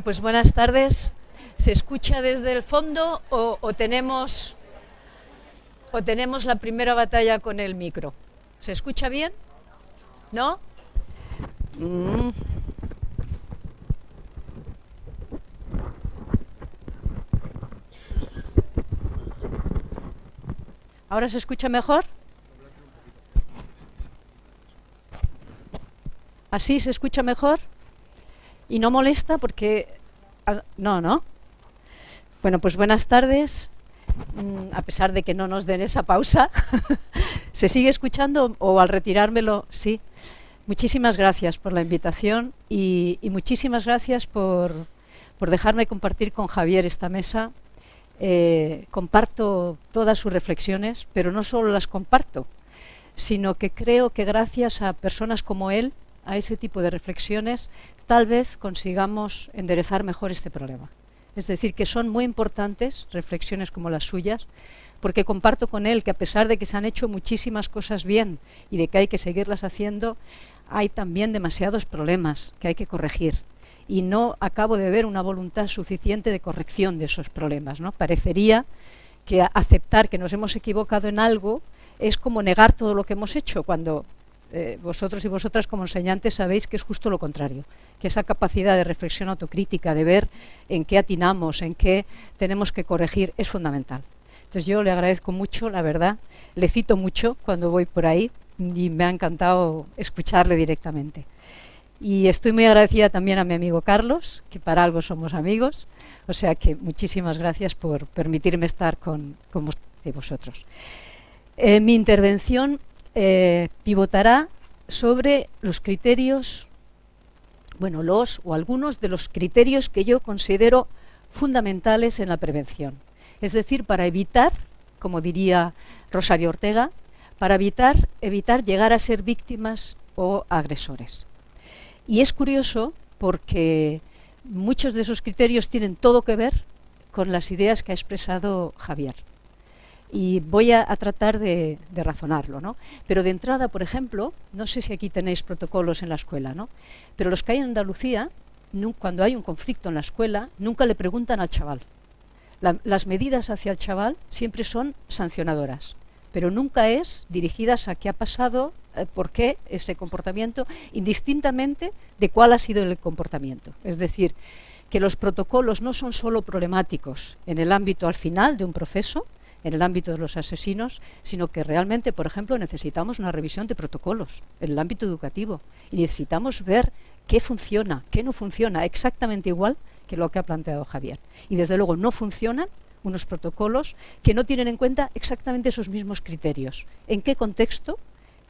Pues buenas tardes. ¿Se escucha desde el fondo o tenemos la primera batalla con el micro? ¿Se escucha bien? ¿No? ¿Ahora se escucha mejor? ¿Así se escucha mejor? ¿Y no molesta? Porque... No. Bueno, pues buenas tardes. A pesar de que no nos den esa pausa. ¿Se sigue escuchando o al retirármelo? Sí. Muchísimas gracias por la invitación y muchísimas gracias por dejarme compartir con Javier esta mesa. Comparto todas sus reflexiones, pero no solo las comparto, sino que creo que gracias a personas como él, a ese tipo de reflexiones, tal vez consigamos enderezar mejor este problema. Es decir, que son muy importantes reflexiones como las suyas, porque comparto con él que a pesar de que se han hecho muchísimas cosas bien y de que hay que seguirlas haciendo, hay también demasiados problemas que hay que corregir. Y no acabo de ver una voluntad suficiente de corrección de esos problemas, ¿no? Parecería que aceptar que nos hemos equivocado en algo es como negar todo lo que hemos hecho, cuando vosotros y vosotras como enseñantes sabéis que es justo lo contrario, que esa capacidad de reflexión autocrítica, de ver en qué atinamos, en qué tenemos que corregir, es fundamental. Entonces yo le agradezco mucho, la verdad, le cito mucho cuando voy por ahí y me ha encantado escucharle directamente. Y estoy muy agradecida también a mi amigo Carlos, que para algo somos amigos, o sea que muchísimas gracias por permitirme estar con vosotros. Mi intervención pivotará sobre los criterios, bueno, los o algunos de los criterios que yo considero fundamentales en la prevención. Es decir, para evitar, como diría Rosario Ortega, para evitar llegar a ser víctimas o agresores. Y es curioso porque muchos de esos criterios tienen todo que ver con las ideas que ha expresado Javier. Y voy a tratar de razonarlo, ¿no? Pero de entrada, por ejemplo, no sé si aquí tenéis protocolos en la escuela, ¿no? Pero los que hay en Andalucía, cuando hay un conflicto en la escuela, nunca le preguntan al chaval. Las medidas hacia el chaval siempre son sancionadoras, pero nunca es dirigidas a qué ha pasado, por qué ese comportamiento, indistintamente de cuál ha sido el comportamiento. Es decir, que los protocolos no son solo problemáticos en el ámbito al final de un proceso, en el ámbito de los asesinos, sino que realmente, por ejemplo, necesitamos una revisión de protocolos en el ámbito educativo y necesitamos ver qué funciona, qué no funciona, exactamente igual que lo que ha planteado Javier. Y desde luego no funcionan unos protocolos que no tienen en cuenta exactamente esos mismos criterios. ¿En qué contexto?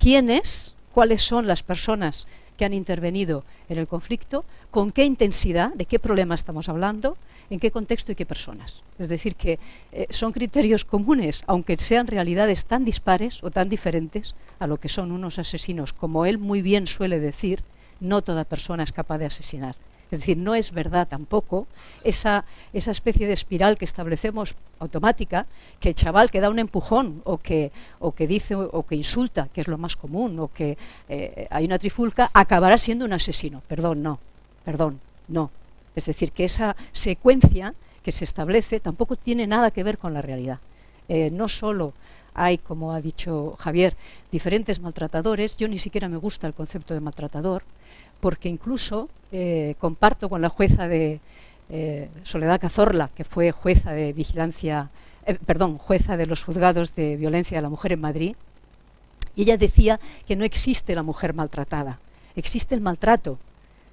¿Quién es? ¿Cuáles son las personas que han intervenido en el conflicto? ¿Con qué intensidad? ¿De qué problema estamos hablando? ¿En qué contexto y qué personas? Es decir, que son criterios comunes, aunque sean realidades tan dispares o tan diferentes a lo que son unos asesinos. Como él muy bien suele decir, no toda persona es capaz de asesinar. Es decir, no es verdad tampoco esa especie de espiral que establecemos automática, que el chaval que da un empujón o que dice o que insulta, que es lo más común, o que hay una trifulca, acabará siendo un asesino. Perdón, no. Es decir, que esa secuencia que se establece tampoco tiene nada que ver con la realidad. No solo hay, como ha dicho Javier, diferentes maltratadores. Yo ni siquiera me gusta el concepto de maltratador, porque incluso comparto con la jueza de Soledad Cazorla, que fue jueza de vigilancia, jueza de los juzgados de violencia de la mujer en Madrid, y ella decía que no existe la mujer maltratada, existe el maltrato.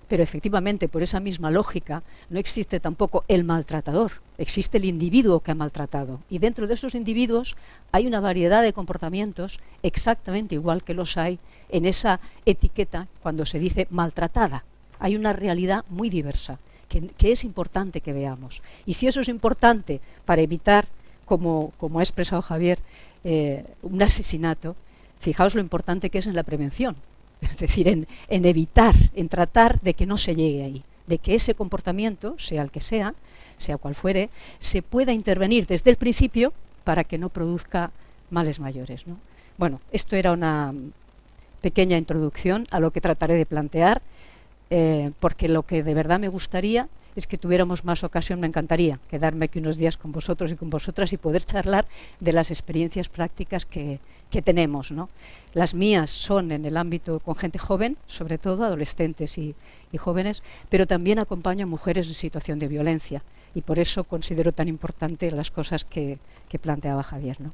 Pero efectivamente, por esa misma lógica, no existe tampoco el maltratador, existe el individuo que ha maltratado. Y dentro de esos individuos hay una variedad de comportamientos exactamente igual que los hay en esa etiqueta cuando se dice maltratada. Hay una realidad muy diversa que es importante que veamos. Y si eso es importante para evitar, como ha expresado Javier, un asesinato, fijaos lo importante que es en la prevención. Es decir, en evitar, en tratar de que no se llegue ahí, de que ese comportamiento, sea el que sea cual fuere, se pueda intervenir desde el principio para que no produzca males mayores, ¿no? Bueno, esto era una pequeña introducción a lo que trataré de plantear, porque lo que de verdad me gustaría es que tuviéramos más ocasión. Me encantaría quedarme aquí unos días con vosotros y con vosotras y poder charlar de las experiencias prácticas que tenemos, ¿no? Las mías son en el ámbito con gente joven, sobre todo adolescentes y jóvenes, pero también acompaño a mujeres en situación de violencia, y por eso considero tan importante las cosas que planteaba Javier, ¿no?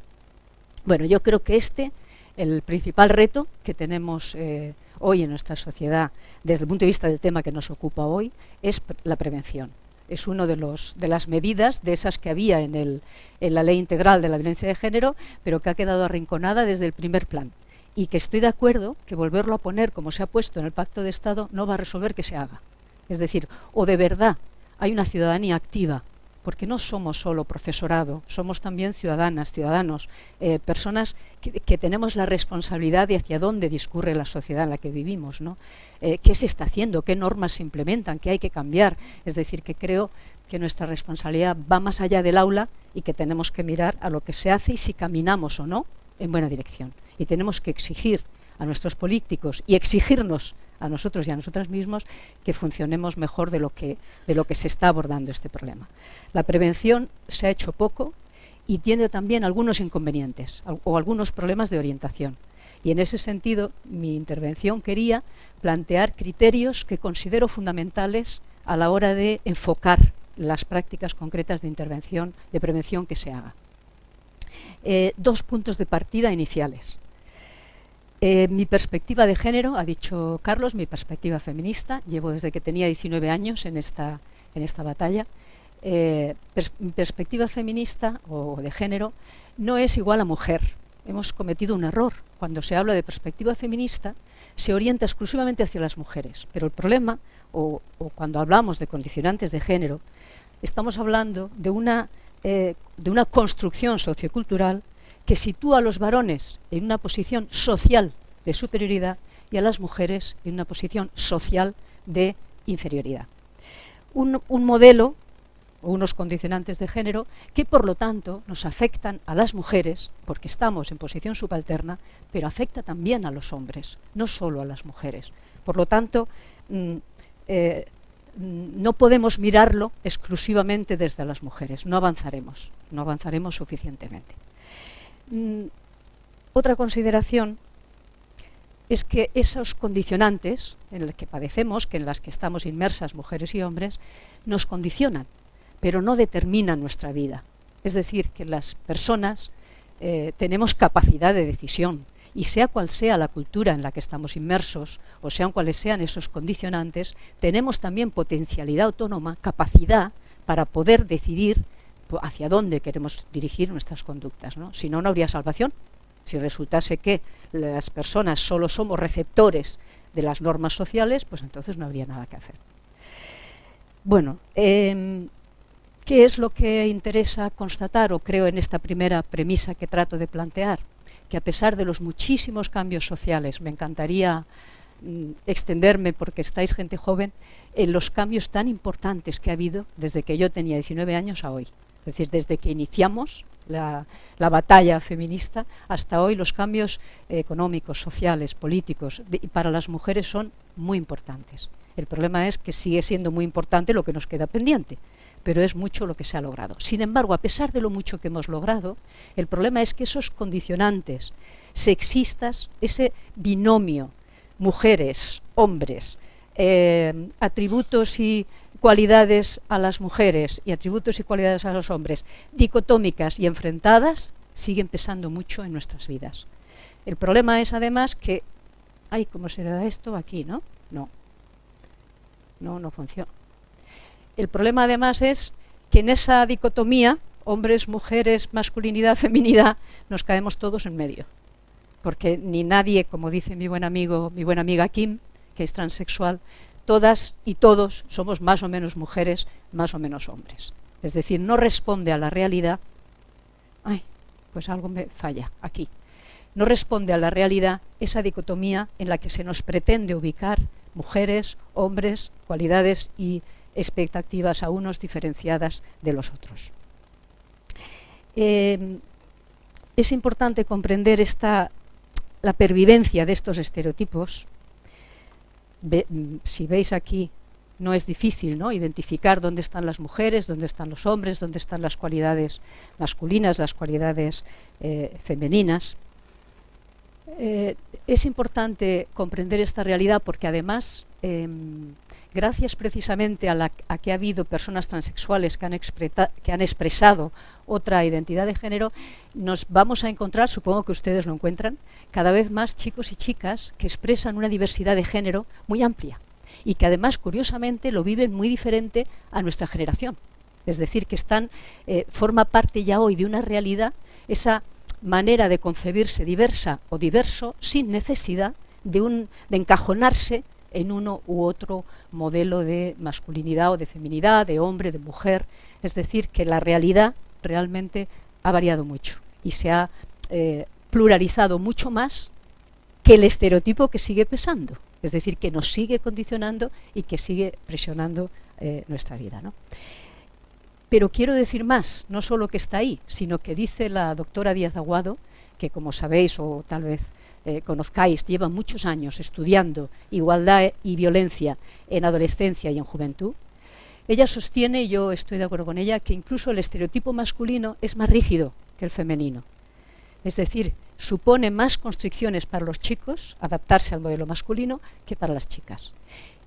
Bueno, yo creo que el principal reto que tenemos hoy en nuestra sociedad, desde el punto de vista del tema que nos ocupa hoy, es la prevención. Es una de las medidas, de esas que había en la Ley Integral de la Violencia de Género, pero que ha quedado arrinconada desde el primer plan. Y que estoy de acuerdo que volverlo a poner, como se ha puesto en el Pacto de Estado, no va a resolver que se haga. Es decir, o de verdad hay una ciudadanía activa, porque no somos solo profesorado, somos también ciudadanas, ciudadanos, personas que tenemos la responsabilidad de hacia dónde discurre la sociedad en la que vivimos, ¿no? ¿Qué se está haciendo? ¿Qué normas se implementan? ¿Qué hay que cambiar? Es decir, que creo que nuestra responsabilidad va más allá del aula y que tenemos que mirar a lo que se hace y si caminamos o no en buena dirección. Y tenemos que exigir a nuestros políticos y exigirnos a nosotros y a nosotras mismos que funcionemos mejor de lo que se está abordando este problema. La prevención se ha hecho poco y tiene también algunos inconvenientes o algunos problemas de orientación. Y en ese sentido, mi intervención quería plantear criterios que considero fundamentales a la hora de enfocar las prácticas concretas de intervención, de prevención que se haga. 2 puntos de partida iniciales. Mi perspectiva de género, ha dicho Carlos, mi perspectiva feminista, llevo desde que tenía 19 años en esta batalla. Mi perspectiva feminista o de género no es igual a mujer. Hemos cometido un error. Cuando se habla de perspectiva feminista se orienta exclusivamente hacia las mujeres, pero el problema, o cuando hablamos de condicionantes de género, estamos hablando de una construcción sociocultural que sitúa a los varones en una posición social de superioridad y a las mujeres en una posición social de inferioridad. Un modelo o unos condicionantes de género que, por lo tanto, nos afectan a las mujeres, porque estamos en posición subalterna, pero afecta también a los hombres, no solo a las mujeres. Por lo tanto, no podemos mirarlo exclusivamente desde las mujeres, no avanzaremos suficientemente. Otra consideración es que esos condicionantes en los que padecemos, en las que estamos inmersas mujeres y hombres, nos condicionan, pero no determinan nuestra vida. Es decir, que las personas tenemos capacidad de decisión, y sea cual sea la cultura en la que estamos inmersos, o sean cuales sean esos condicionantes, tenemos también potencialidad autónoma, capacidad para poder decidir hacia dónde queremos dirigir nuestras conductas, ¿no? Si no, no habría salvación. Si resultase que las personas solo somos receptores de las normas sociales, pues entonces no habría nada que hacer. Bueno, ¿qué es lo que interesa constatar, o creo en esta primera premisa que trato de plantear? Que a pesar de los muchísimos cambios sociales, me encantaría extenderme porque estáis gente joven, en los cambios tan importantes que ha habido desde que yo tenía 19 años a hoy. Es decir, desde que iniciamos la batalla feminista hasta hoy, los cambios económicos, sociales, políticos y para las mujeres son muy importantes. El problema es que sigue siendo muy importante lo que nos queda pendiente, pero es mucho lo que se ha logrado. Sin embargo, a pesar de lo mucho que hemos logrado, el problema es que esos condicionantes sexistas, ese binomio mujeres, hombres, atributos y cualidades a las mujeres y atributos y cualidades a los hombres, dicotómicas y enfrentadas, siguen pesando mucho en nuestras vidas. El problema es además que, ay, ¿cómo se le da esto aquí, no? No funciona. El problema además es que en esa dicotomía, hombres, mujeres, masculinidad, feminidad, nos caemos todos en medio. Porque ni nadie, como dice mi buen amigo, mi buena amiga Kim, que es transexual, todas y todos somos más o menos mujeres, más o menos hombres. Es decir, no responde a la realidad. Ay, pues algo me falla aquí. No responde a la realidad esa dicotomía en la que se nos pretende ubicar mujeres, hombres, cualidades y expectativas a unos diferenciadas de los otros. Es importante comprender la pervivencia de estos estereotipos. Si veis aquí no es difícil, ¿no?, identificar dónde están las mujeres, dónde están los hombres, dónde están las cualidades masculinas, las cualidades femeninas. Es importante comprender esta realidad porque además, gracias precisamente a que ha habido personas transexuales que han expresado otra identidad de género, nos vamos a encontrar, supongo que ustedes lo encuentran, cada vez más chicos y chicas que expresan una diversidad de género muy amplia y que además, curiosamente, lo viven muy diferente a nuestra generación. Es decir, que forma parte ya hoy de una realidad esa manera de concebirse diversa o diverso sin necesidad de encajonarse en uno u otro modelo de masculinidad o de feminidad, de hombre, de mujer. Es decir, que la realidad realmente ha variado mucho y se ha pluralizado mucho más que el estereotipo que sigue pesando. Es decir, que nos sigue condicionando y que sigue presionando nuestra vida, ¿no? Pero quiero decir más, no solo que está ahí, sino que dice la doctora Díaz Aguado, que como sabéis o tal vez conozcáis, lleva muchos años estudiando igualdad y violencia en adolescencia y en juventud. Ella sostiene, y yo estoy de acuerdo con ella, que incluso el estereotipo masculino es más rígido que el femenino. Es decir, supone más constricciones para los chicos adaptarse al modelo masculino que para las chicas.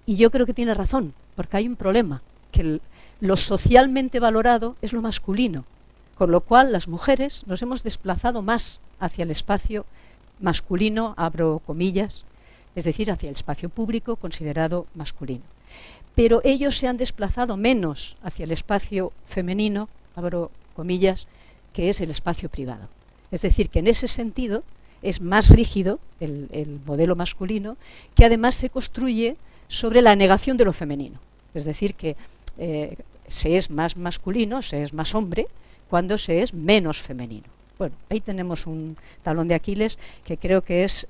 Y yo creo que tiene razón, porque hay un problema, que lo socialmente valorado es lo masculino, con lo cual las mujeres nos hemos desplazado más hacia el espacio masculino, abro comillas, es decir, hacia el espacio público considerado masculino. Pero ellos se han desplazado menos hacia el espacio femenino, abro comillas, que es el espacio privado. Es decir, que en ese sentido es más rígido el modelo masculino, que además se construye sobre la negación de lo femenino. Es decir, que se es más masculino, se es más hombre, cuando se es menos femenino. Bueno, ahí tenemos un talón de Aquiles que creo que es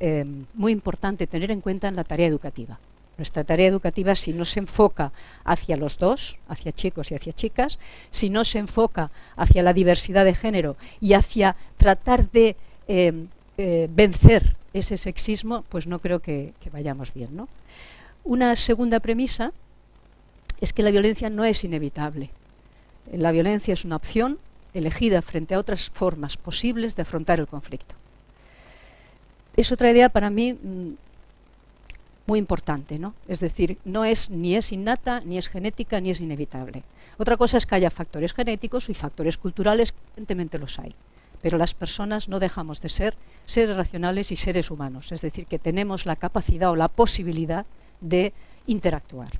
muy importante tener en cuenta en la tarea educativa. Nuestra tarea educativa, si no se enfoca hacia los dos, hacia chicos y hacia chicas, si no se enfoca hacia la diversidad de género y hacia tratar de vencer ese sexismo, pues no creo que vayamos bien, ¿no? Una segunda premisa es que la violencia no es inevitable. La violencia es una opción elegida frente a otras formas posibles de afrontar el conflicto. Es otra idea para mí muy importante, ¿no? Es decir, ni es innata, ni es genética, ni es inevitable. Otra cosa es que haya factores genéticos y factores culturales, que evidentemente los hay. Pero las personas no dejamos de ser seres racionales y seres humanos. Es decir, que tenemos la capacidad o la posibilidad de interactuar.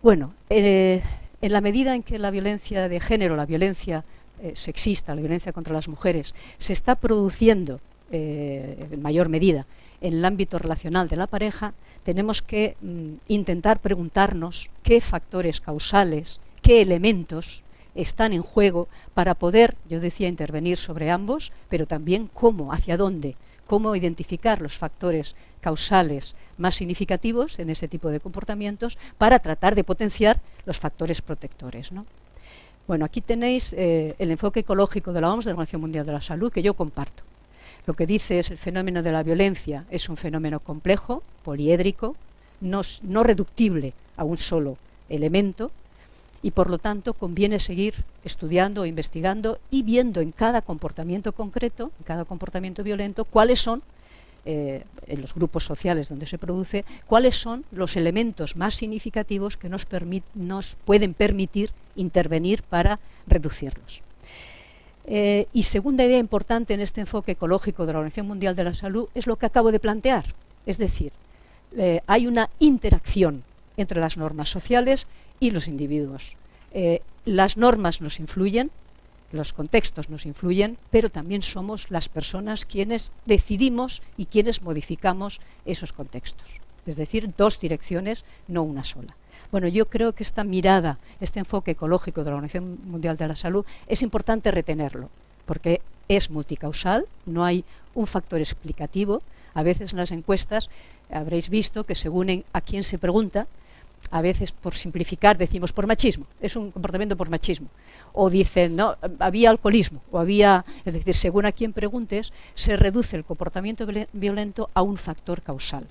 Bueno, en la medida en que la violencia de género, la violencia sexista, la violencia contra las mujeres, se está produciendo en mayor medida en el ámbito relacional de la pareja, tenemos que intentar preguntarnos qué factores causales, qué elementos están en juego para poder, yo decía, intervenir sobre ambos, pero también cómo, hacia dónde, cómo identificar los factores causales más significativos en ese tipo de comportamientos para tratar de potenciar los factores protectores, ¿no? Bueno, aquí tenéis el enfoque ecológico de la OMS, de la Organización Mundial de la Salud, que yo comparto. Lo que dice es el fenómeno de la violencia es un fenómeno complejo, poliédrico, no reductible a un solo elemento, y por lo tanto conviene seguir estudiando, investigando y viendo en cada comportamiento concreto, en cada comportamiento violento, cuáles son, en los grupos sociales donde se produce, cuáles son los elementos más significativos que nos pueden permitir intervenir para reducirlos. Y segunda idea importante en este enfoque ecológico de la Organización Mundial de la Salud es lo que acabo de plantear. Es decir, hay una interacción entre las normas sociales y los individuos. Las normas nos influyen, los contextos nos influyen, pero también somos las personas quienes decidimos y quienes modificamos esos contextos. Es decir, dos direcciones, no una sola. Bueno, yo creo que esta mirada, este enfoque ecológico de la Organización Mundial de la Salud es importante retenerlo, porque es multicausal, no hay un factor explicativo. A veces en las encuestas habréis visto que según a quién se pregunta, a veces por simplificar decimos por machismo, es un comportamiento por machismo, o dicen no, había alcoholismo, o había, es decir, según a quién preguntes, se reduce el comportamiento violento a un factor causal.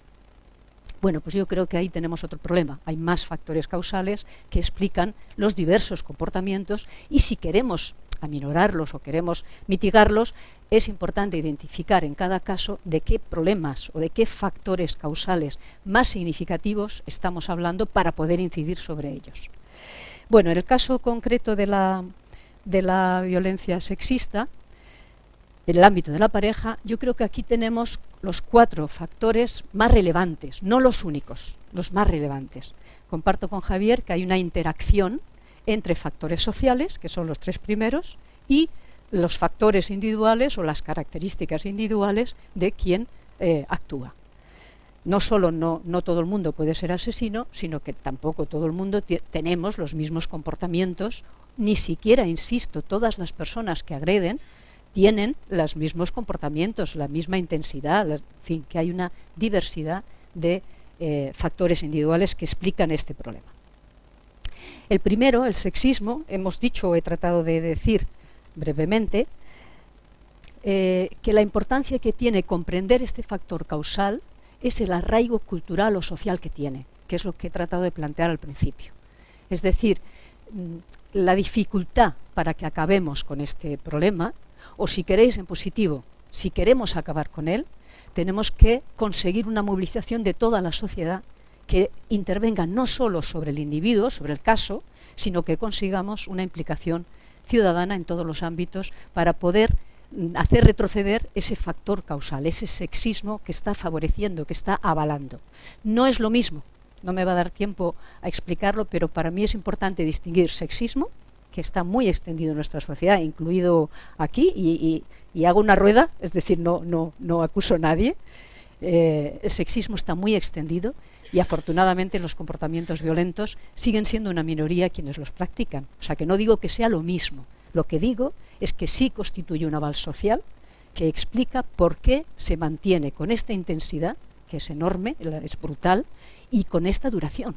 Bueno, pues yo creo que ahí tenemos otro problema. Hay más factores causales que explican los diversos comportamientos y si queremos aminorarlos o queremos mitigarlos, es importante identificar en cada caso de qué problemas o de qué factores causales más significativos estamos hablando para poder incidir sobre ellos. Bueno, en el caso concreto de la violencia sexista, en el ámbito de la pareja, yo creo que aquí tenemos los 4 factores más relevantes, no los únicos, los más relevantes. Comparto con Javier que hay una interacción entre factores sociales, que son los 3 primeros, y los factores individuales o las características individuales de quien actúa. No solo no todo el mundo puede ser asesino, sino que tampoco todo el mundo tenemos los mismos comportamientos, ni siquiera, insisto, todas las personas que agreden tienen los mismos comportamientos, la misma intensidad, en fin, que hay una diversidad de factores individuales que explican este problema. El primero, el sexismo, hemos dicho o he tratado de decir brevemente que la importancia que tiene comprender este factor causal es el arraigo cultural o social que tiene, que es lo que he tratado de plantear al principio. Es decir, la dificultad para que acabemos con este problema, o si queréis en positivo, si queremos acabar con él, tenemos que conseguir una movilización de toda la sociedad que intervenga no solo sobre el individuo, sobre el caso, sino que consigamos una implicación ciudadana en todos los ámbitos para poder hacer retroceder ese factor causal, ese sexismo que está favoreciendo, que está avalando. No es lo mismo, no me va a dar tiempo a explicarlo, pero para mí es importante distinguir sexismo, que está muy extendido en nuestra sociedad, incluido aquí, y hago una rueda, es decir, no acuso a nadie. El sexismo está muy extendido y afortunadamente los comportamientos violentos siguen siendo una minoría quienes los practican. O sea que no digo que sea lo mismo, lo que digo es que sí constituye un aval social que explica por qué se mantiene con esta intensidad, que es enorme, es brutal, y con esta duración.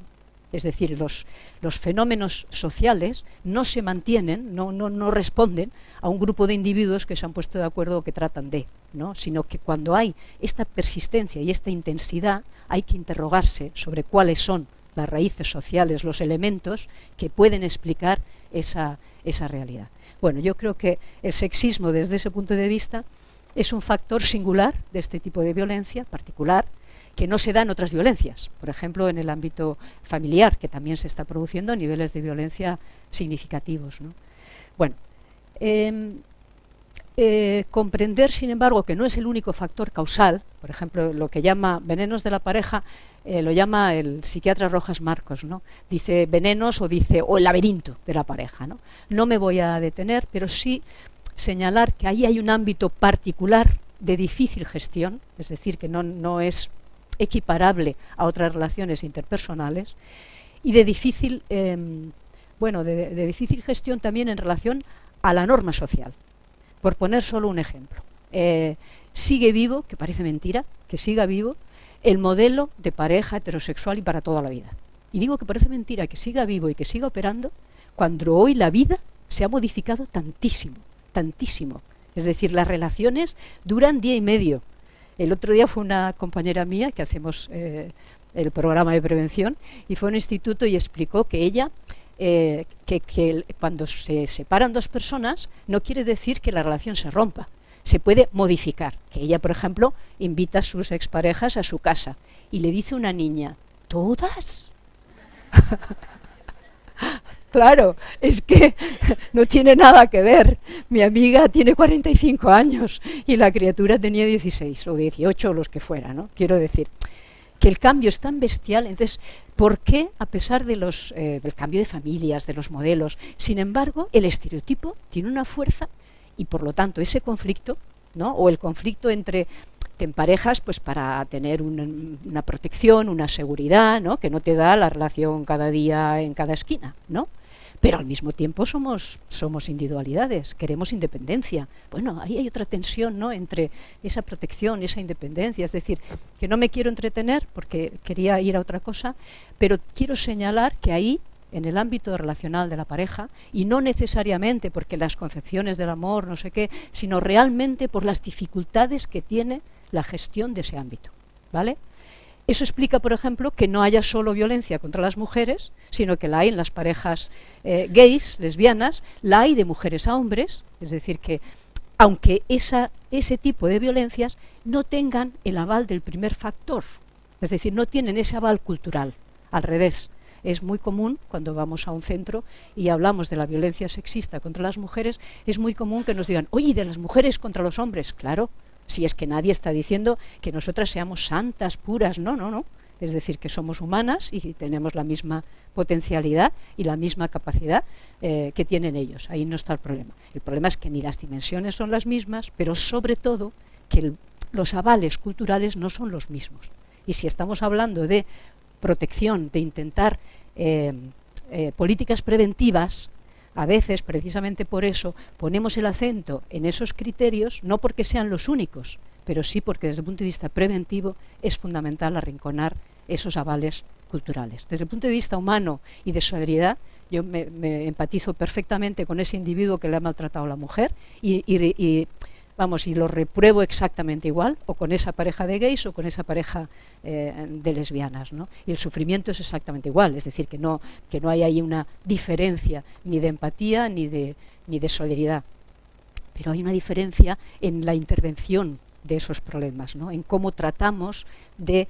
Es decir, los fenómenos sociales no se mantienen, no responden a un grupo de individuos que se han puesto de acuerdo o que tratan de, ¿no? Sino que cuando hay esta persistencia y esta intensidad hay que interrogarse sobre cuáles son las raíces sociales, los elementos que pueden explicar esa realidad. Bueno, yo creo que el sexismo desde ese punto de vista es un factor singular de este tipo de violencia particular, que no se da en otras violencias, por ejemplo en el ámbito familiar, que también se está produciendo niveles de violencia significativos, ¿no? Bueno, comprender, sin embargo, que no es el único factor causal, por ejemplo, lo que llama venenos de la pareja, lo llama el psiquiatra Rojas Marcos, ¿no? Dice venenos o el laberinto de la pareja, ¿no? No me voy a detener, pero sí señalar que ahí hay un ámbito particular de difícil gestión, es decir, que no es equiparable a otras relaciones interpersonales y de difícil, de difícil gestión también en relación a la norma social. Por poner solo un ejemplo, sigue vivo, que parece mentira, que siga vivo, el modelo de pareja heterosexual y para toda la vida. Y digo que parece mentira que siga vivo y que siga operando cuando hoy la vida se ha modificado tantísimo, tantísimo. Es decir, las relaciones duran día y medio. El otro día fue una compañera mía que hacemos el programa de prevención y fue a un instituto y explicó que ella, que cuando se separan dos personas no quiere decir que la relación se rompa, se puede modificar. Que ella, por ejemplo, invita a sus exparejas a su casa y le dice a una niña, ¿todas? Claro, es que no tiene nada que ver. Mi amiga tiene 45 años y la criatura tenía 16 o 18 o los que fuera, ¿no? Quiero decir que el cambio es tan bestial. Entonces, ¿por qué, a pesar de del cambio de familias, de los modelos, sin embargo, el estereotipo tiene una fuerza y, por lo tanto, ese conflicto, ¿no? O el conflicto entre en parejas, pues para tener una protección, una seguridad, ¿no? Que no te da la relación cada día en cada esquina, ¿no? Pero al mismo tiempo somos individualidades, queremos independencia. Bueno, ahí hay otra tensión, ¿no? Entre esa protección y esa independencia. Es decir, que no me quiero entretener porque quería ir a otra cosa, pero quiero señalar que ahí, en el ámbito relacional de la pareja, y no necesariamente porque las concepciones del amor, no sé qué, sino realmente por las dificultades que tiene la gestión de ese ámbito, ¿vale? Eso explica, por ejemplo, que no haya solo violencia contra las mujeres, sino que la hay en las parejas gays, lesbianas, la hay de mujeres a hombres, es decir, que aunque ese tipo de violencias no tengan el aval del primer factor, es decir, no tienen ese aval cultural, al revés. Es muy común cuando vamos a un centro y hablamos de la violencia sexista contra las mujeres, es muy común que nos digan, oye, de las mujeres contra los hombres, claro, si es que nadie está diciendo que nosotras seamos santas, puras, no, no, no. Es decir, que somos humanas y tenemos la misma potencialidad y la misma capacidad que tienen ellos. Ahí no está el problema. El problema es que ni las dimensiones son las mismas, pero sobre todo que los avales culturales no son los mismos. Y si estamos hablando de protección, de intentar políticas preventivas, a veces, precisamente por eso, ponemos el acento en esos criterios, no porque sean los únicos, pero sí porque desde el punto de vista preventivo es fundamental arrinconar esos avales culturales. Desde el punto de vista humano y de solidaridad, yo me empatizo perfectamente con ese individuo que le ha maltratado a la mujer y lo repruebo exactamente igual, o con esa pareja de gays o con esa pareja de lesbianas, ¿no? Y el sufrimiento es exactamente igual, es decir, que no hay ahí una diferencia ni de empatía ni de solidaridad, pero hay una diferencia en la intervención de esos problemas, ¿no? En cómo tratamos de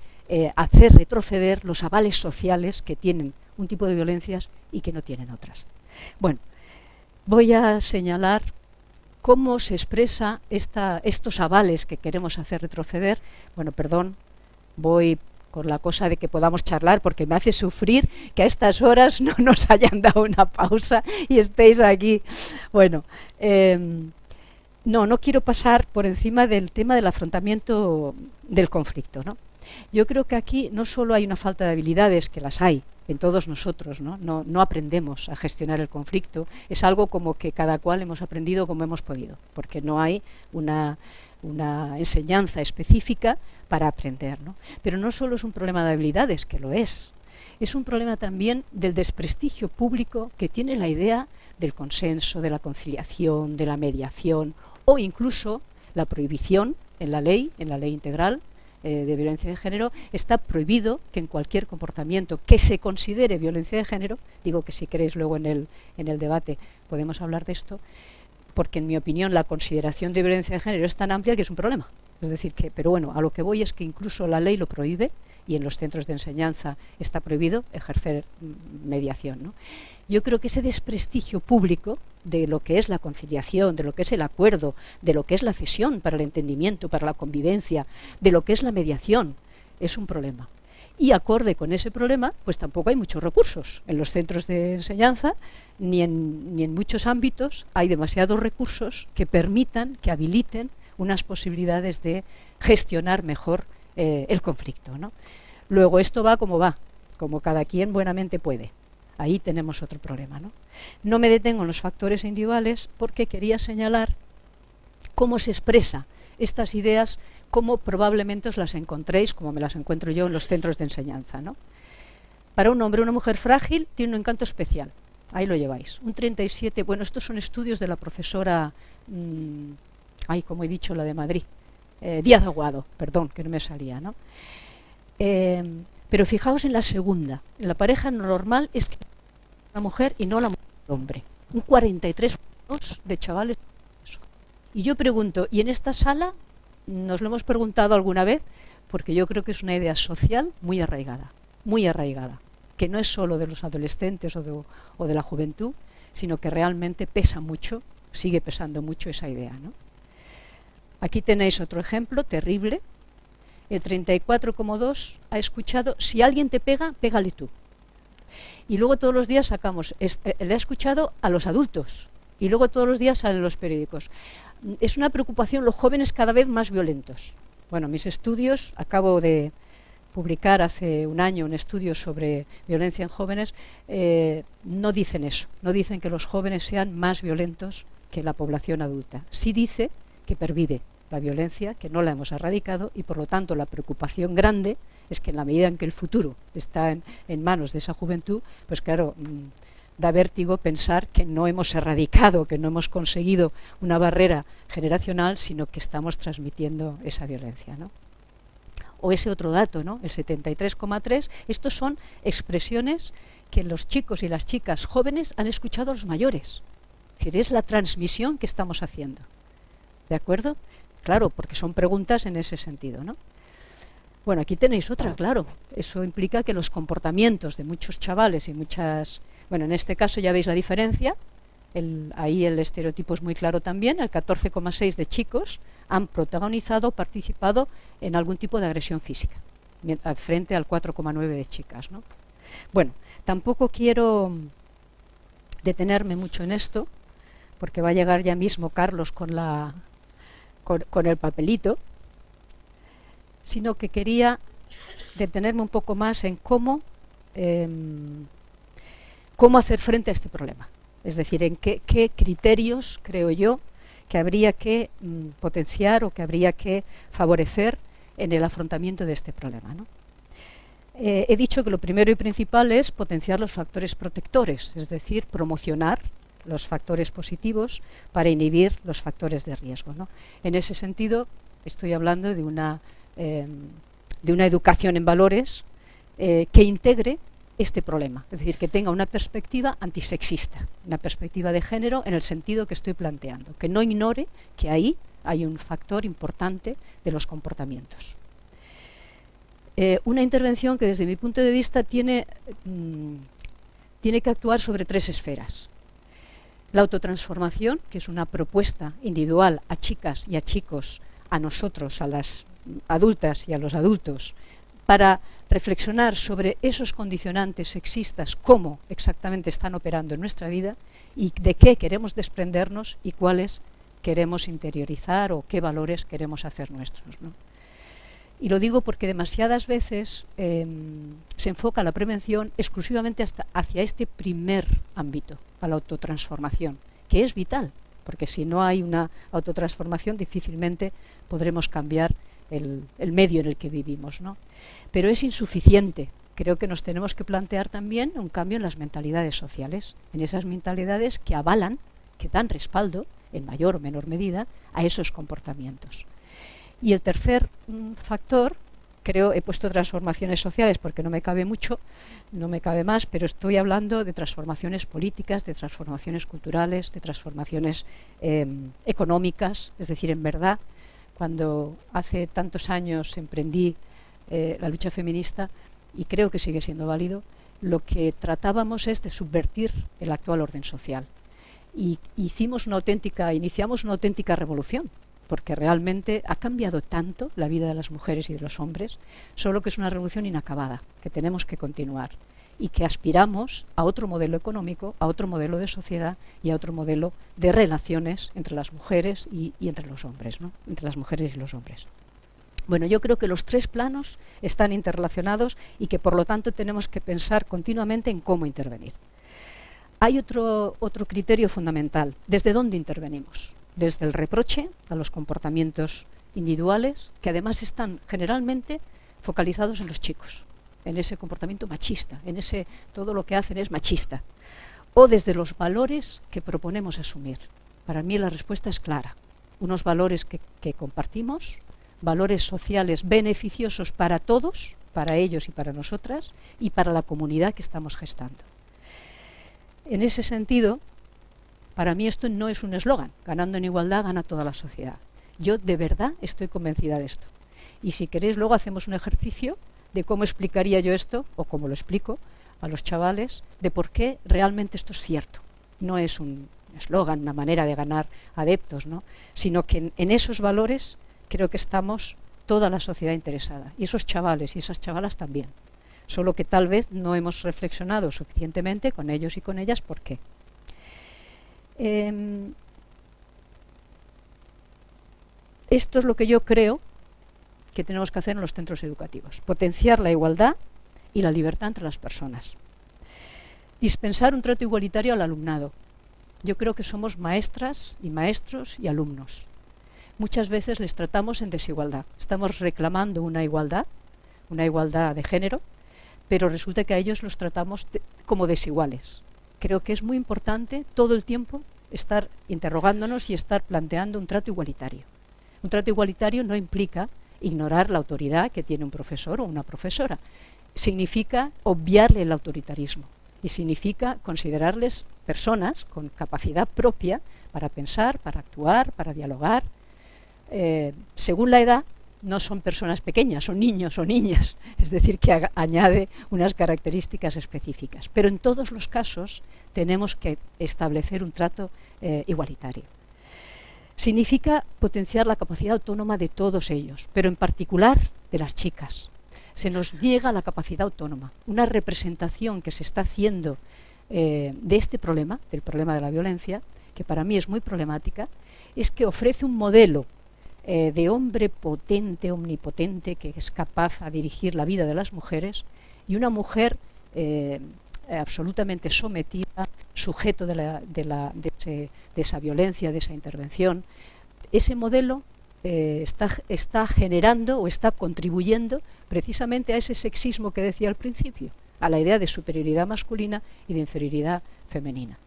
hacer retroceder los avales sociales que tienen un tipo de violencias y que no tienen otras. Bueno, voy a señalar cómo se expresa estos avales que queremos hacer retroceder. Bueno, perdón, voy con la cosa de que podamos charlar, porque me hace sufrir que a estas horas no nos hayan dado una pausa y estéis aquí. Bueno, no quiero pasar por encima del tema del afrontamiento del conflicto, ¿no? Yo creo que aquí no solo hay una falta de habilidades, que las hay en todos nosotros, no aprendemos a gestionar el conflicto, es algo como que cada cual hemos aprendido como hemos podido, porque no hay una enseñanza específica para aprender, ¿no? Pero no solo es un problema de habilidades, que lo es un problema también del desprestigio público que tiene la idea del consenso, de la conciliación, de la mediación, o incluso la prohibición en la ley integral de violencia de género. Está prohibido que en cualquier comportamiento que se considere violencia de género, digo que si queréis luego en el debate podemos hablar de esto, porque en mi opinión la consideración de violencia de género es tan amplia que es un problema. Es decir, pero bueno, a lo que voy es que incluso la ley lo prohíbe y en los centros de enseñanza está prohibido ejercer mediación, ¿no? Yo creo que ese desprestigio público de lo que es la conciliación, de lo que es el acuerdo, de lo que es la cesión para el entendimiento, para la convivencia, de lo que es la mediación, es un problema. Y acorde con ese problema, pues tampoco hay muchos recursos. En los centros de enseñanza, ni en muchos ámbitos, hay demasiados recursos que permitan, que habiliten unas posibilidades de gestionar mejor el conflicto, ¿no? Luego esto va, como cada quien buenamente puede. Ahí tenemos otro problema, ¿no? No me detengo en los factores individuales porque quería señalar cómo se expresa estas ideas, cómo probablemente os las encontréis, como me las encuentro yo en los centros de enseñanza, ¿no? Para un hombre, una mujer frágil tiene un encanto especial. Ahí lo lleváis. Un 37, bueno, estos son estudios de la profesora, como he dicho, la de Madrid, Díaz Aguado, perdón, que no me salía, ¿no? Pero fijaos en la segunda. En la pareja normal es que la mujer y no la mujer el hombre. Un 43% de chavales. Y yo pregunto, ¿y en esta sala nos lo hemos preguntado alguna vez? Porque yo creo que es una idea social muy arraigada, que no es solo de los adolescentes o de la juventud, sino que realmente pesa mucho, sigue pesando mucho esa idea, ¿no? Aquí tenéis otro ejemplo terrible. El 34,2 ha escuchado, si alguien te pega, pégale tú. Y luego todos los días sacamos, le ha escuchado a los adultos, y luego todos los días salen los periódicos. Es una preocupación, los jóvenes cada vez más violentos. Bueno, mis estudios, acabo de publicar hace un año un estudio sobre violencia en jóvenes, no dicen eso, no dicen que los jóvenes sean más violentos que la población adulta. Sí dice que pervive la violencia, que no la hemos erradicado, y por lo tanto la preocupación grande es que en la medida en que el futuro está en manos de esa juventud, pues claro, da vértigo pensar que no hemos erradicado, que no hemos conseguido una barrera generacional, sino que estamos transmitiendo esa violencia, ¿no? O ese otro dato, ¿no? El 73,3%, estos son expresiones que los chicos y las chicas jóvenes han escuchado a los mayores. Es decir, es la transmisión que estamos haciendo. ¿De acuerdo? Claro, porque son preguntas en ese sentido, ¿no? Bueno, aquí tenéis otra, claro. Eso implica que los comportamientos de muchos chavales y muchas... Bueno, en este caso ya veis la diferencia. Ahí el estereotipo es muy claro también. El 14,6% de chicos han protagonizado o participado en algún tipo de agresión física, frente al 4,9% de chicas, ¿no? Bueno, tampoco quiero detenerme mucho en esto, porque va a llegar ya mismo Carlos con el papelito, sino que quería detenerme un poco más en cómo hacer frente a este problema. Es decir, en qué criterios, creo yo, que habría que potenciar o que habría que favorecer en el afrontamiento de este problema, ¿no? He dicho que lo primero y principal es potenciar los factores protectores, es decir, promocionar los factores positivos para inhibir los factores de riesgo, ¿no? En ese sentido, estoy hablando de una educación en valores que integre este problema, es decir, que tenga una perspectiva antisexista, una perspectiva de género en el sentido que estoy planteando, que no ignore que ahí hay un factor importante de los comportamientos. Una intervención que desde mi punto de vista tiene que actuar sobre 3 esferas. La autotransformación, que es una propuesta individual a chicas y a chicos, a nosotros, a las adultas y a los adultos, para reflexionar sobre esos condicionantes sexistas, cómo exactamente están operando en nuestra vida y de qué queremos desprendernos y cuáles queremos interiorizar o qué valores queremos hacer nuestros, ¿no? Y lo digo porque demasiadas veces se enfoca la prevención exclusivamente hacia este primer ámbito, a la autotransformación, que es vital, porque si no hay una autotransformación difícilmente podremos cambiar el medio en el que vivimos, ¿no? Pero es insuficiente. Creo que nos tenemos que plantear también un cambio en las mentalidades sociales, en esas mentalidades que avalan, que dan respaldo, en mayor o menor medida, a esos comportamientos. Y el tercer factor, creo, he puesto transformaciones sociales porque no me cabe mucho, no me cabe más, pero estoy hablando de transformaciones políticas, de transformaciones culturales, de transformaciones económicas, es decir, en verdad, cuando hace tantos años emprendí la lucha feminista, y creo que sigue siendo válido, lo que tratábamos es de subvertir el actual orden social. Y iniciamos una auténtica revolución, porque realmente ha cambiado tanto la vida de las mujeres y de los hombres, solo que es una revolución inacabada, que tenemos que continuar, y que aspiramos a otro modelo económico, a otro modelo de sociedad y a otro modelo de relaciones entre las mujeres y entre los hombres, ¿no? Entre las mujeres y los hombres. Bueno, yo creo que los 3 planos están interrelacionados y que por lo tanto tenemos que pensar continuamente en cómo intervenir. Hay otro criterio fundamental. ¿Desde dónde intervenimos? Desde el reproche a los comportamientos individuales, que además están generalmente focalizados en los chicos, en ese comportamiento machista, todo lo que hacen es machista, o desde los valores que proponemos asumir. Para mí la respuesta es clara. Unos valores que compartimos, valores sociales beneficiosos para todos, para ellos y para nosotras, y para la comunidad que estamos gestando. En ese sentido, para mí esto no es un eslogan, ganando en igualdad gana toda la sociedad. Yo de verdad estoy convencida de esto. Y si queréis luego hacemos un ejercicio de cómo explicaría yo esto, o cómo lo explico a los chavales, de por qué realmente esto es cierto. No es un eslogan, una manera de ganar adeptos, ¿no? Sino que en esos valores creo que estamos toda la sociedad interesada, y esos chavales y esas chavalas también. Solo que tal vez no hemos reflexionado suficientemente con ellos y con ellas por qué. Esto es lo que yo creo que tenemos que hacer en los centros educativos: potenciar la igualdad y la libertad entre las personas. Dispensar un trato igualitario al alumnado. Yo creo que somos maestras y maestros y alumnos. Muchas veces les tratamos en desigualdad. Estamos reclamando una igualdad de género, pero resulta que a ellos los tratamos como desiguales. Creo que es muy importante todo el tiempo estar interrogándonos y estar planteando un trato igualitario. Un trato igualitario no implica ignorar la autoridad que tiene un profesor o una profesora. Significa obviarle el autoritarismo y significa considerarles personas con capacidad propia para pensar, para actuar, para dialogar. Según la edad, no son personas pequeñas, son niños o niñas, es decir, que añade unas características específicas. Pero en todos los casos tenemos que establecer un trato igualitario. Significa potenciar la capacidad autónoma de todos ellos, pero en particular de las chicas. Se nos niega la capacidad autónoma. Una representación que se está haciendo de este problema, del problema de la violencia, que para mí es muy problemática, es que ofrece un modelo de hombre potente, omnipotente, que es capaz de dirigir la vida de las mujeres, y una mujer absolutamente sometida, sujeto de esa violencia, de esa intervención. Ese modelo está generando o está contribuyendo precisamente a ese sexismo que decía al principio, a la idea de superioridad masculina y de inferioridad femenina.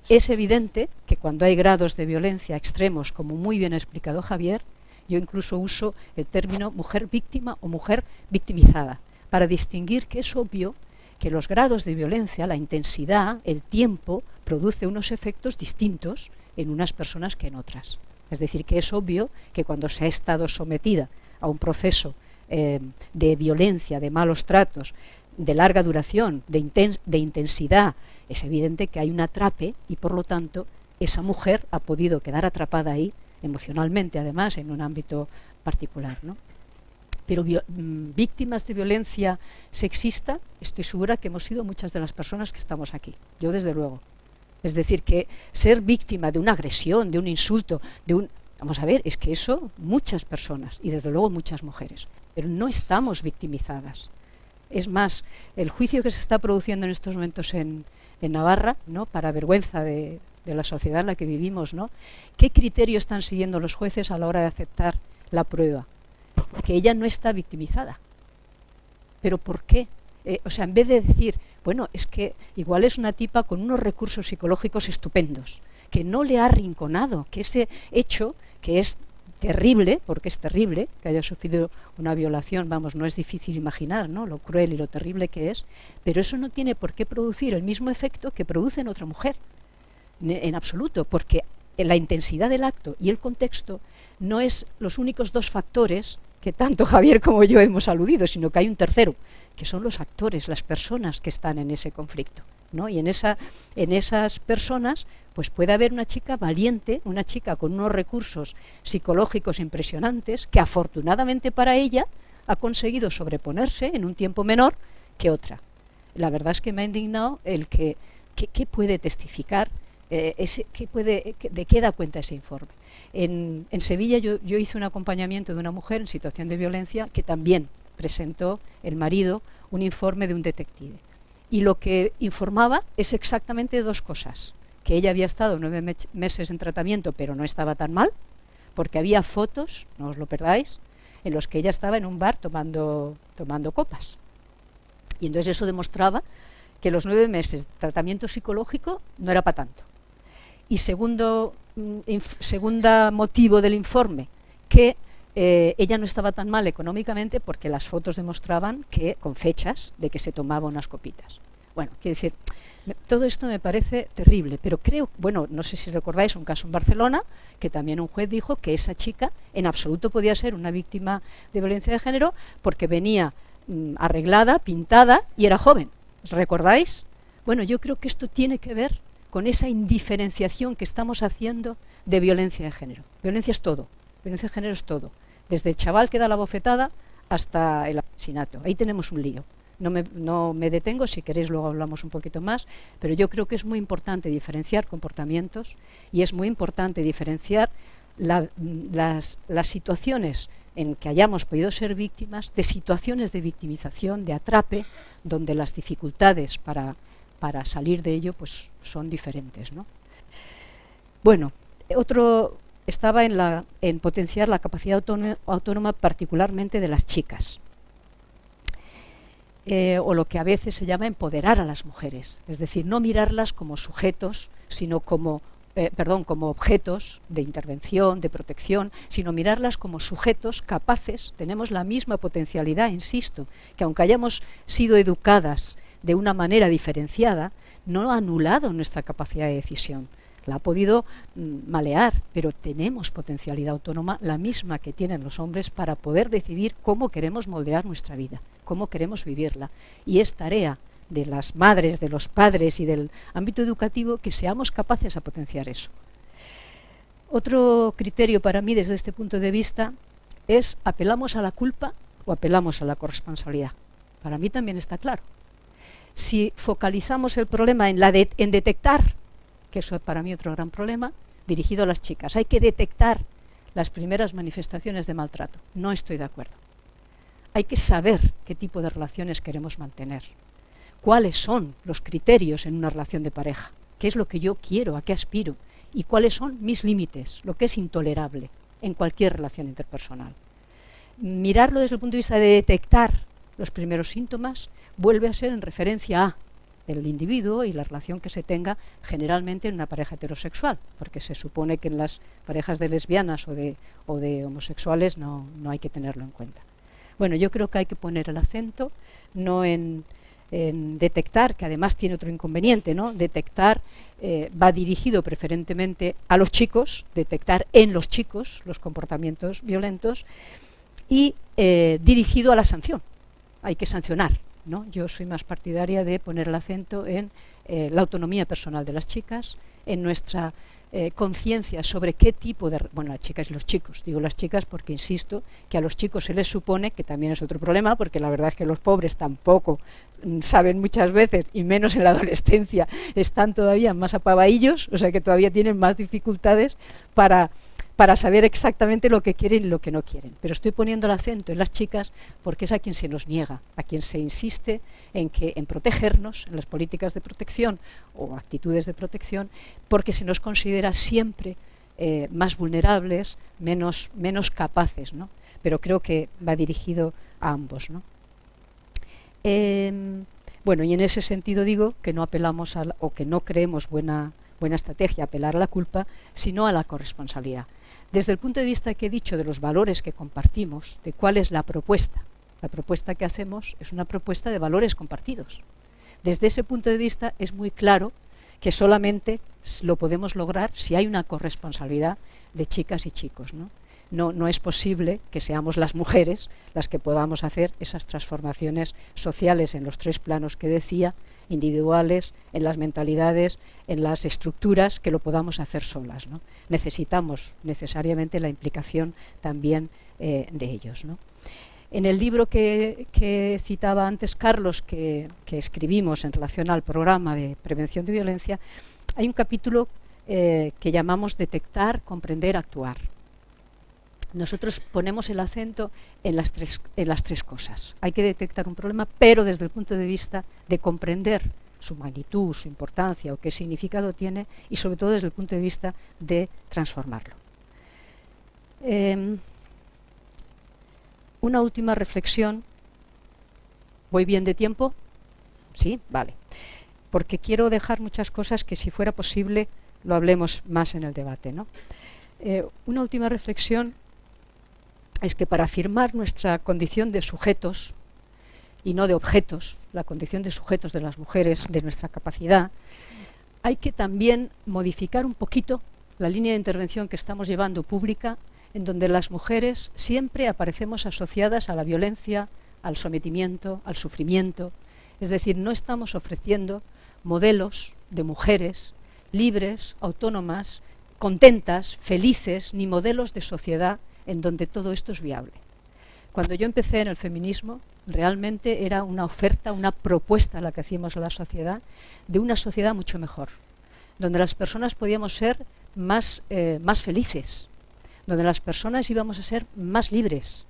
Es evidente que cuando hay grados de violencia extremos, como muy bien ha explicado Javier, yo incluso uso el término mujer víctima o mujer victimizada, para distinguir que es obvio que los grados de violencia, la intensidad, el tiempo, produce unos efectos distintos en unas personas que en otras. Es decir, que es obvio que cuando se ha estado sometida a un proceso de violencia, de malos tratos, de larga duración, de intensidad, es evidente que hay un atrape y por lo tanto esa mujer ha podido quedar atrapada ahí emocionalmente, además, en un ámbito particular, ¿no? Pero víctimas de violencia sexista, estoy segura que hemos sido muchas de las personas que estamos aquí, yo desde luego. Es decir, que ser víctima de una agresión, de un insulto, vamos a ver, es que eso muchas personas, y desde luego muchas mujeres, pero no estamos victimizadas. Es más, el juicio que se está produciendo en estos momentos en Navarra, ¿no?, para vergüenza de la sociedad en la que vivimos, ¿no?, ¿qué criterio están siguiendo los jueces a la hora de aceptar la prueba? Que ella no está victimizada. ¿Pero por qué? O sea, en vez de decir, bueno, es que igual es una tipa con unos recursos psicológicos estupendos, que no le ha arrinconado, que ese hecho, que es terrible, porque es terrible, que haya sufrido una violación, vamos, no es difícil imaginar, ¿no?, lo cruel y lo terrible que es, pero eso no tiene por qué producir el mismo efecto que produce en otra mujer, en absoluto, porque la intensidad del acto y el contexto no es los únicos dos factores que tanto Javier como yo hemos aludido, sino que hay un tercero, que son los actores, las personas que están en ese conflicto, ¿no? Y en esas personas pues puede haber una chica valiente, una chica con unos recursos psicológicos impresionantes, que afortunadamente para ella ha conseguido sobreponerse en un tiempo menor que otra. La verdad es que me ha indignado el que puede testificar, de qué da cuenta ese informe. En Sevilla yo hice un acompañamiento de una mujer en situación de violencia que también presentó el marido un informe de un detective. Y lo que informaba es exactamente dos cosas: que ella había estado 9 meses en tratamiento, pero no estaba tan mal, porque había fotos, no os lo perdáis, en los que ella estaba en un bar tomando copas. Y entonces eso demostraba que los 9 meses de tratamiento psicológico no era para tanto. Y segundo motivo del informe, que ella no estaba tan mal económicamente porque las fotos demostraban que, con fechas, de que se tomaba unas copitas. Bueno, quiero decir, todo esto me parece terrible, pero creo, bueno, no sé si recordáis un caso en Barcelona, que también un juez dijo que esa chica en absoluto podía ser una víctima de violencia de género porque venía arreglada, pintada y era joven. ¿Os recordáis? Bueno, yo creo que esto tiene que ver con esa indiferenciación que estamos haciendo de violencia de género. Violencia es todo, violencia de género es todo, desde el chaval que da la bofetada hasta el asesinato. Ahí tenemos un lío. No me detengo, si queréis luego hablamos un poquito más, pero yo creo que es muy importante diferenciar comportamientos y es muy importante diferenciar las situaciones en que hayamos podido ser víctimas de situaciones de victimización, de atrape, donde las dificultades para salir de ello pues son diferentes, ¿no? Bueno, otro estaba en potenciar la capacidad autónoma particularmente de las chicas. O lo que a veces se llama empoderar a las mujeres, es decir, no mirarlas como sujetos, sino como como objetos de intervención, de protección, sino mirarlas como sujetos capaces. Tenemos la misma potencialidad, insisto, que aunque hayamos sido educadas de una manera diferenciada, no ha anulado nuestra capacidad de decisión. La ha podido malear, pero tenemos potencialidad autónoma, la misma que tienen los hombres, para poder decidir cómo queremos moldear nuestra vida, cómo queremos vivirla. Y es tarea de las madres, de los padres y del ámbito educativo que seamos capaces de potenciar eso. Otro criterio para mí desde este punto de vista es: ¿apelamos a la culpa o apelamos a la corresponsabilidad? Para mí también está claro. Si focalizamos el problema en detectar, que eso es para mí otro gran problema, dirigido a las chicas, hay que detectar las primeras manifestaciones de maltrato. No estoy de acuerdo. Hay que saber qué tipo de relaciones queremos mantener, cuáles son los criterios en una relación de pareja, qué es lo que yo quiero, a qué aspiro, y cuáles son mis límites, lo que es intolerable en cualquier relación interpersonal. Mirarlo desde el punto de vista de detectar los primeros síntomas vuelve a ser en referencia a el individuo y la relación que se tenga generalmente en una pareja heterosexual, porque se supone que en las parejas de lesbianas o de homosexuales no hay que tenerlo en cuenta. Bueno, yo creo que hay que poner el acento no en detectar, que además tiene otro inconveniente, ¿no? Detectar va dirigido preferentemente a los chicos, detectar en los chicos los comportamientos violentos, y dirigido a la sanción. Hay que sancionar, ¿no? Yo soy más partidaria de poner el acento en la autonomía personal de las chicas, en nuestra conciencia sobre qué tipo de... Bueno, las chicas y los chicos, digo las chicas porque insisto que a los chicos se les supone, que también es otro problema, porque la verdad es que los pobres tampoco saben muchas veces, y menos en la adolescencia, están todavía más apavadillos, o sea que todavía tienen más dificultades para saber exactamente lo que quieren y lo que no quieren. Pero estoy poniendo el acento en las chicas porque es a quien se nos niega, a quien se insiste en protegernos, en las políticas de protección o actitudes de protección, porque se nos considera siempre más vulnerables, menos capaces, ¿no? Pero creo que va dirigido a ambos, ¿no? Bueno, y en ese sentido digo que no apelamos o que no creemos buena estrategia apelar a la culpa, sino a la corresponsabilidad. Desde el punto de vista que he dicho de los valores que compartimos, de cuál es la propuesta que hacemos es una propuesta de valores compartidos. Desde ese punto de vista es muy claro que solamente lo podemos lograr si hay una corresponsabilidad de chicas y chicos, ¿no? No es posible que seamos las mujeres las que podamos hacer esas transformaciones sociales en los tres planos que decía, individuales, en las mentalidades, en las estructuras, que lo podamos hacer solas, ¿no? Necesitamos necesariamente la implicación también de ellos, ¿no? En el libro que citaba antes Carlos, que escribimos en relación al programa de prevención de violencia, hay un capítulo que llamamos Detectar, comprender, actuar. Nosotros ponemos el acento en las tres cosas. Hay que detectar un problema, pero desde el punto de vista de comprender su magnitud, su importancia o qué significado tiene, y sobre todo desde el punto de vista de transformarlo. Una última reflexión. ¿Voy bien de tiempo? Sí, vale. Porque quiero dejar muchas cosas que, si fuera posible, lo hablemos más en el debate, ¿no? Una última reflexión es que para afirmar nuestra condición de sujetos y no de objetos, la condición de sujetos de las mujeres, de nuestra capacidad, hay que también modificar un poquito la línea de intervención que estamos llevando pública, en donde las mujeres siempre aparecemos asociadas a la violencia, al sometimiento, al sufrimiento. Es decir, no estamos ofreciendo modelos de mujeres libres, autónomas, contentas, felices, ni modelos de sociedad en donde todo esto es viable. Cuando yo empecé en el feminismo, realmente era una oferta, una propuesta la que hacíamos a la sociedad, de una sociedad mucho mejor, donde las personas podíamos ser más felices, donde las personas íbamos a ser más libres,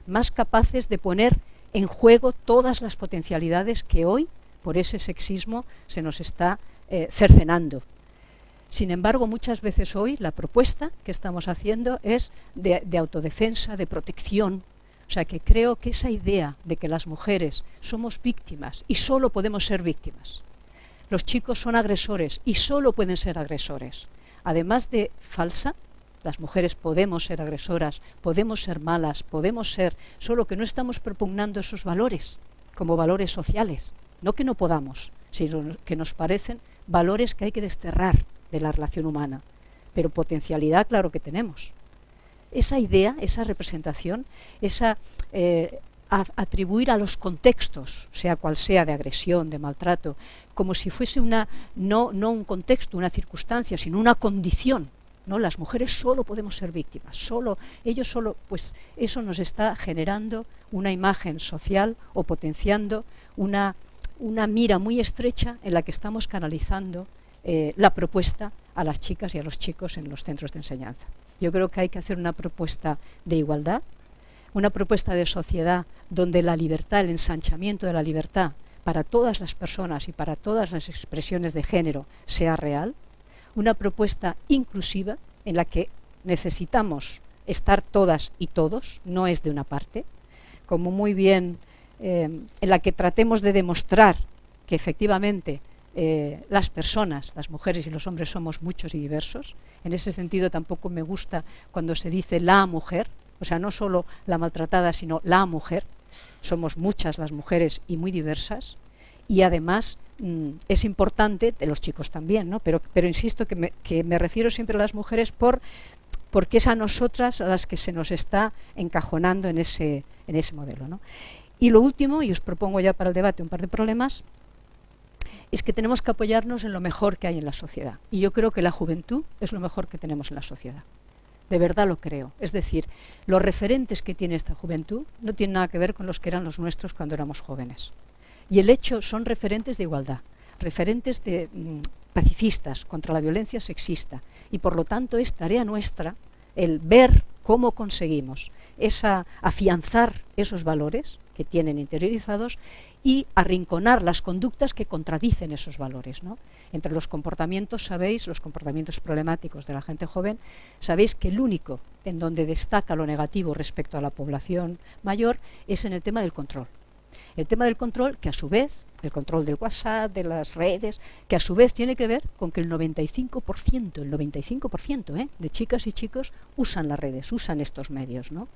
más capaces de poner en juego todas las potencialidades que hoy, por ese sexismo, se nos está cercenando. Sin embargo, muchas veces hoy la propuesta que estamos haciendo es de autodefensa, de protección. O sea, que creo que esa idea de que las mujeres somos víctimas y solo podemos ser víctimas, los chicos son agresores y solo pueden ser agresores, además de falsa, las mujeres podemos ser agresoras, podemos ser malas, podemos ser, solo que no estamos propugnando esos valores como valores sociales, no que no podamos, sino que nos parecen valores que hay que desterrar de la relación humana, pero potencialidad claro que tenemos. Esa idea, esa representación, esa atribuir a los contextos, sea cual sea, de agresión, de maltrato, como si fuese no un contexto, una circunstancia, sino una condición, ¿no? Las mujeres solo podemos ser víctimas, pues eso nos está generando una imagen social o potenciando una mira muy estrecha en la que estamos canalizando la propuesta a las chicas y a los chicos en los centros de enseñanza. Yo creo que hay que hacer una propuesta de igualdad, una propuesta de sociedad donde la libertad, el ensanchamiento de la libertad para todas las personas y para todas las expresiones de género sea real, una propuesta inclusiva en la que necesitamos estar todas y todos, no es de una parte, como muy bien, en la que tratemos de demostrar que efectivamente las personas, las mujeres y los hombres somos muchos y diversos. En ese sentido tampoco me gusta cuando se dice la mujer, o sea, no solo la maltratada, sino la mujer. Somos muchas las mujeres y muy diversas, y además es importante, de los chicos también, ¿no? pero insisto que me refiero siempre a las mujeres porque es a nosotras a las que se nos está encajonando en ese modelo, ¿no? Y lo último, y os propongo ya para el debate un par de problemas, es que tenemos que apoyarnos en lo mejor que hay en la sociedad. Y yo creo que la juventud es lo mejor que tenemos en la sociedad. De verdad lo creo. Es decir, los referentes que tiene esta juventud no tienen nada que ver con los que eran los nuestros cuando éramos jóvenes. Y el hecho son referentes de igualdad, referentes de pacifistas contra la violencia sexista. Y por lo tanto es tarea nuestra el ver cómo conseguimos afianzar esos valores que tienen interiorizados y arrinconar las conductas que contradicen esos valores, ¿no? Entre los comportamientos, sabéis, los comportamientos problemáticos de la gente joven, sabéis que el único en donde destaca lo negativo respecto a la población mayor es en el tema del control. El tema del control, que a su vez, el control del WhatsApp, de las redes, que a su vez tiene que ver con que el 95% de chicas y chicos usan las redes, usan estos medios, ¿no?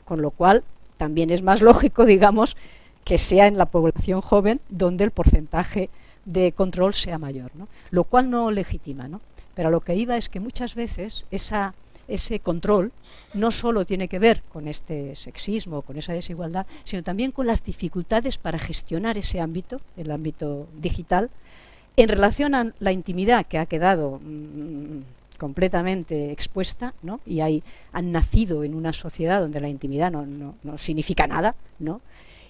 Con lo cual, también es más lógico, digamos, que sea en la población joven donde el porcentaje de control sea mayor, ¿no? Lo cual no legitima, ¿no? Pero a lo que iba es que muchas veces ese control no solo tiene que ver con este sexismo, con esa desigualdad, sino también con las dificultades para gestionar ese ámbito, el ámbito digital, en relación a la intimidad que ha quedado completamente expuesta, ¿no? Y han nacido en una sociedad donde la intimidad no significa nada, ¿no?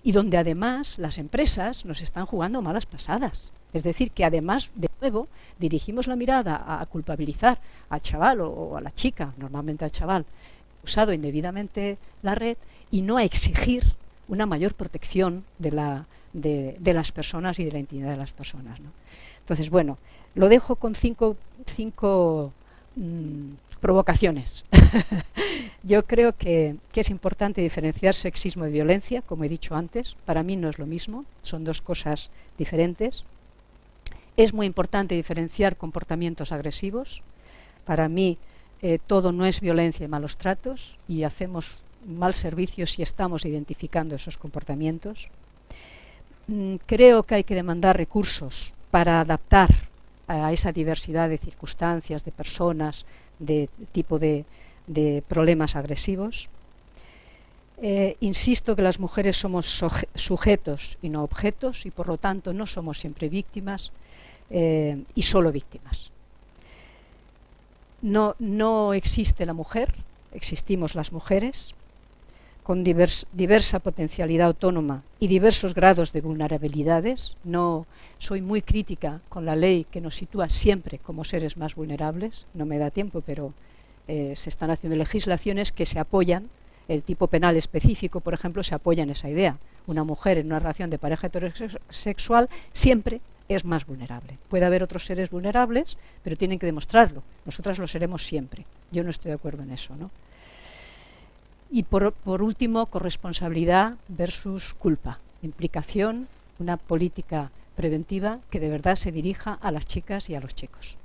Y donde además las empresas nos están jugando malas pasadas. Es decir, que además, de nuevo, dirigimos la mirada a culpabilizar al chaval o a la chica, normalmente al chaval, usado indebidamente la red, y no a exigir una mayor protección de las personas y de la intimidad de las personas, ¿no? Entonces, bueno, lo dejo con cinco provocaciones. Yo creo que es importante diferenciar sexismo y violencia, como he dicho antes. Para mí no es lo mismo, son dos cosas diferentes. Es muy importante diferenciar comportamientos agresivos. Para mí todo no es violencia y malos tratos, y hacemos mal servicio si estamos identificando esos comportamientos. Creo que hay que demandar recursos para adaptar a esa diversidad de circunstancias, de personas, de tipo de problemas agresivos. Insisto que las mujeres somos sujetos y no objetos, y por lo tanto no somos siempre víctimas y solo víctimas. No existe la mujer, existimos las mujeres, con diversa potencialidad autónoma y diversos grados de vulnerabilidades. No soy muy crítica con la ley que nos sitúa siempre como seres más vulnerables, no me da tiempo, pero se están haciendo legislaciones que se apoyan, el tipo penal específico, por ejemplo, se apoya en esa idea. Una mujer en una relación de pareja heterosexual siempre es más vulnerable. Puede haber otros seres vulnerables, pero tienen que demostrarlo. Nosotras lo seremos siempre. Yo no estoy de acuerdo en eso, ¿no? Y por último, corresponsabilidad versus culpa. Implicación, una política preventiva que de verdad se dirija a las chicas y a los chicos.